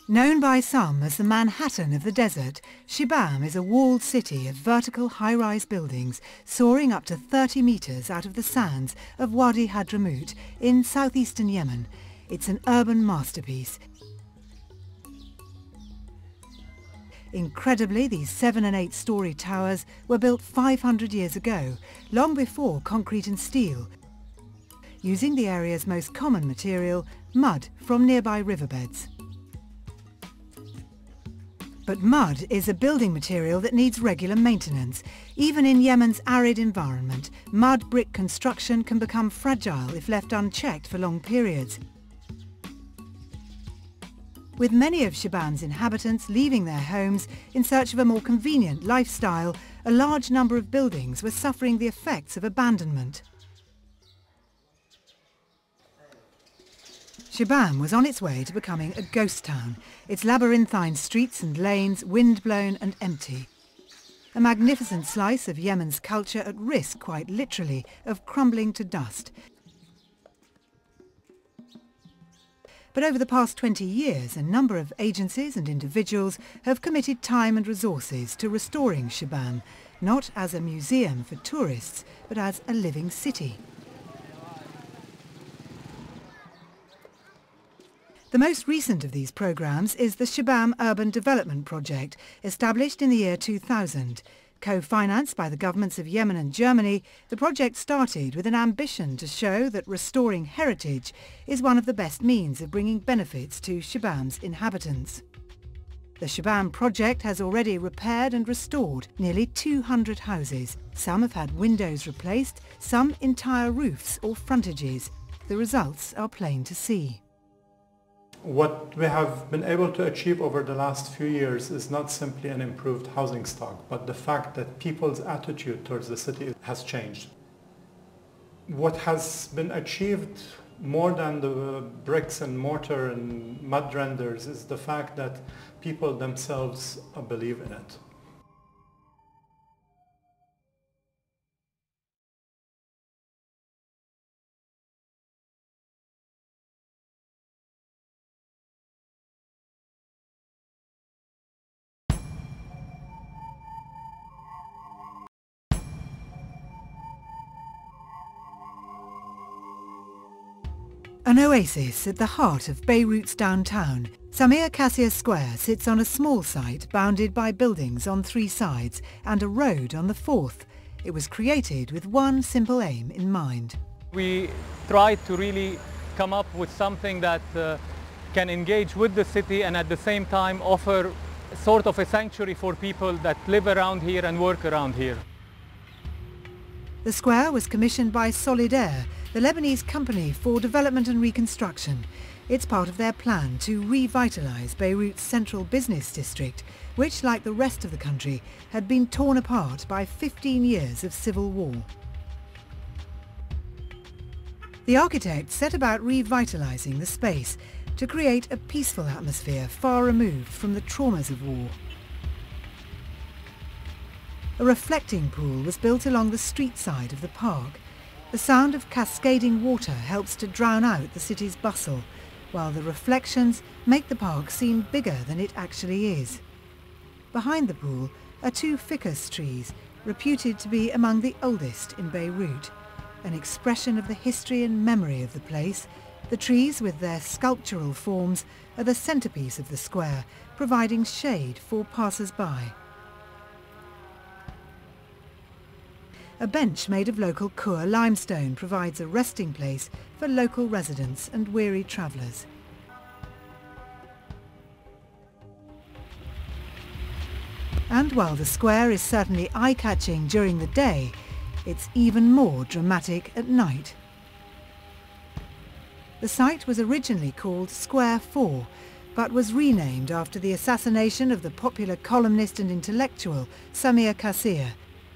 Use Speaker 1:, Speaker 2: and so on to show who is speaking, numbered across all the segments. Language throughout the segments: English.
Speaker 1: Known by some as the Manhattan of the desert, Shibam is a walled city of vertical high-rise buildings soaring up to 30 metres out of the sands of Wadi Hadhramaut in southeastern Yemen. It's an urban masterpiece. Incredibly, these 7- and 8-storey towers were built 500 years ago, long before concrete and steel, using the area's most common material, mud from nearby riverbeds. But mud is a building material that needs regular maintenance. Even in Yemen's arid environment, mud brick construction can become fragile if left unchecked for long periods. With many of Shibam's inhabitants leaving their homes in search of a more convenient lifestyle, a large number of buildings were suffering the effects of abandonment. Shibam was on its way to becoming a ghost town, its labyrinthine streets and lanes wind-blown and empty. A magnificent slice of Yemen's culture at risk, quite literally, of crumbling to dust. But over the past 20 years, a number of agencies and individuals have committed time and resources to restoring Shibam, not as a museum for tourists, but as a living city. The most recent of these programmes is the Shibam Urban Development Project, established in the year 2000. Co-financed by the governments of Yemen and Germany, the project started with an ambition to show that restoring heritage is one of the best means of bringing benefits to Shibam's inhabitants. The Shibam project has already repaired and restored nearly 200 houses. Some have had windows replaced, some entire roofs or frontages. The results are plain to see.
Speaker 2: What we have been able to achieve over the last few years is not simply an improved housing stock, but the fact that people's attitude towards the city has changed. What has been achieved more than the bricks and mortar and mud renders is the fact that people themselves believe in it.
Speaker 1: An oasis at the heart of Beirut's downtown, Samir Kassir Square sits on a small site bounded by buildings on 3 sides and a road on the 4th. It was created with one simple aim in mind.
Speaker 3: We tried to really come up with something that can engage with the city and at the same time offer sort of a sanctuary for people that live around here and work around here.
Speaker 1: The square was commissioned by Solidaire, the Lebanese company for development and reconstruction. It's part of their plan to revitalise Beirut's central business district, which, like the rest of the country, had been torn apart by 15 years of civil war. The architects set about revitalising the space to create a peaceful atmosphere far removed from the traumas of war. A reflecting pool was built along the street side of the park. The sound of cascading water helps to drown out the city's bustle, while the reflections make the park seem bigger than it actually is. Behind the pool are 2 ficus trees, reputed to be among the oldest in Beirut, an expression of the history and memory of the place. The trees, with their sculptural forms, are the centrepiece of the square, providing shade for passers-by. A bench made of local Kur limestone provides a resting place for local residents and weary travellers. And while the square is certainly eye-catching during the day, it's even more dramatic at night. The site was originally called Square 4, but was renamed after the assassination of the popular columnist and intellectual Samir Kassir.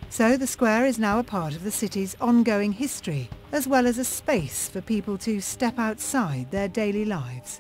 Speaker 1: So the square is now a part of the city's ongoing history, as well as a space for people to step outside their daily lives.